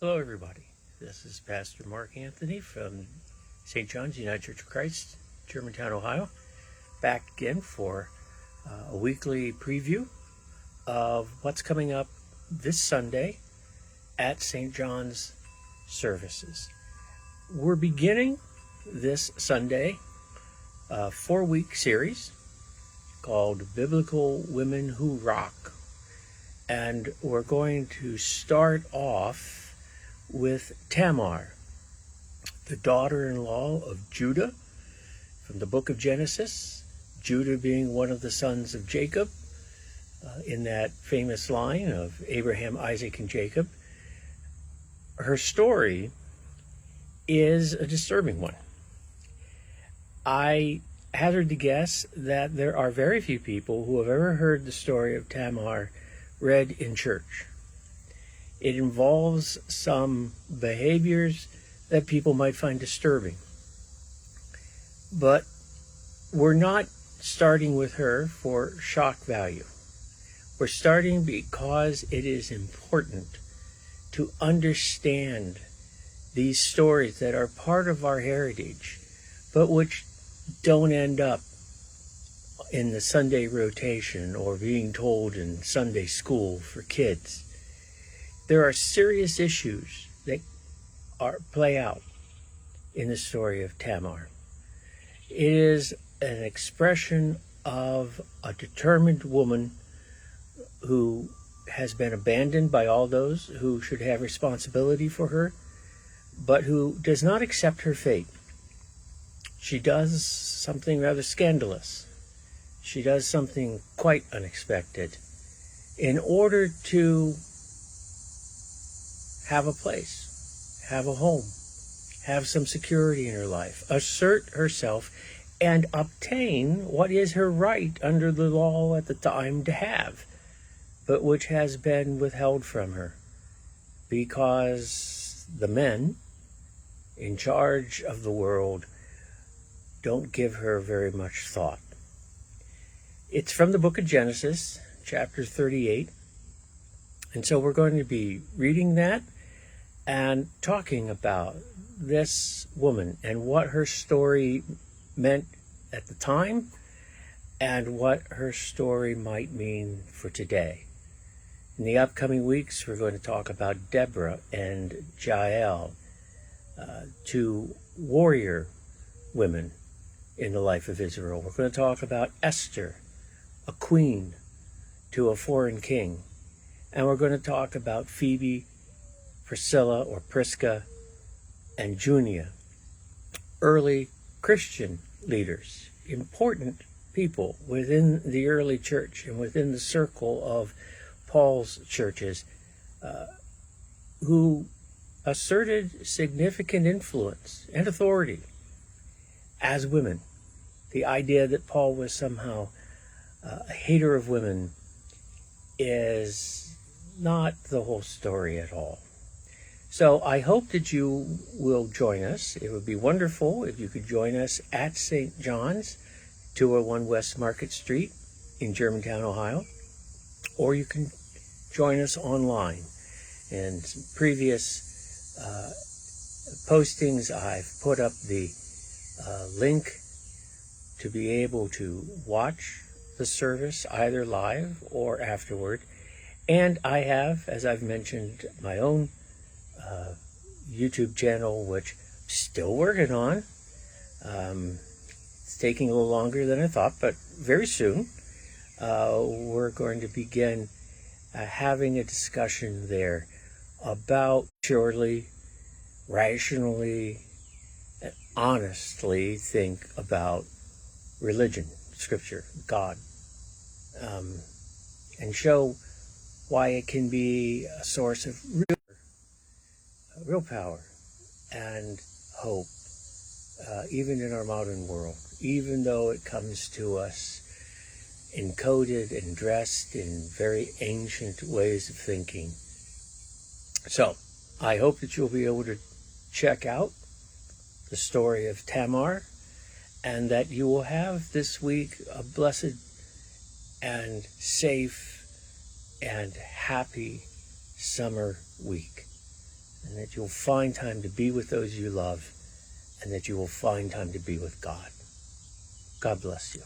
Hello, everybody. This is Pastor Mark Anthony from St. John's United Church of Christ, Germantown, Ohio, back again for a weekly preview of what's coming up this Sunday at St. John's services. We're beginning this Sunday a 4-week series called Biblical Women Who Rock. And we're going to start off with Tamar, the daughter-in-law of Judah, from the book of Genesis, Judah being one of the sons of Jacob, in that famous line of Abraham, Isaac, and Jacob. Her story is a disturbing one. I hazard to guess that there are very few people who have ever heard the story of Tamar read in church. It involves some behaviors that people might find disturbing. But we're not starting with her for shock value. We're starting because it is important to understand these stories that are part of our heritage, but which don't end up in the Sunday rotation or being told in Sunday school for kids. There are serious issues that play out in the story of Tamar. It is an expression of a determined woman who has been abandoned by all those who should have responsibility for her, but who does not accept her fate. She does something rather scandalous. She does something quite unexpected in order to have a place, have a home, have some security in her life, assert herself, and obtain what is her right under the law at the time to have, but which has been withheld from her because the men in charge of the world don't give her very much thought. It's from the book of Genesis, chapter 38, and so we're going to be reading that and talking about this woman and what her story meant at the time and what her story might mean for today. In the upcoming weeks, we're going to talk about Deborah and Jael, two warrior women in the life of Israel. We're going to talk about Esther, a queen to a foreign king. And we're going to talk about Phoebe, Priscilla or Prisca, and Junia, early Christian leaders, important people within the early church and within the circle of Paul's churches, who asserted significant influence and authority as women. The idea that Paul was somehow a hater of women is not the whole story at all. So I hope that you will join us. It would be wonderful if you could join us at St. John's, 201 West Market Street in Germantown, Ohio, or you can join us online. In some previous postings, I've put up the link to be able to watch the service either live or afterward. And I have, as I've mentioned, my own YouTube channel, which I'm still working on. It's taking a little longer than I thought, but very soon we're going to begin having a discussion there about surely, rationally, and honestly think about religion, scripture, God, and show why it can be a source of real power and hope, even in our modern world, even though it comes to us encoded and dressed in very ancient ways of thinking. So, I hope that you'll be able to check out the story of Tamar, and that you will have this week a blessed and safe and happy summer week. and that you'll find time to be with those you love, and that you will find time to be with God. God bless you.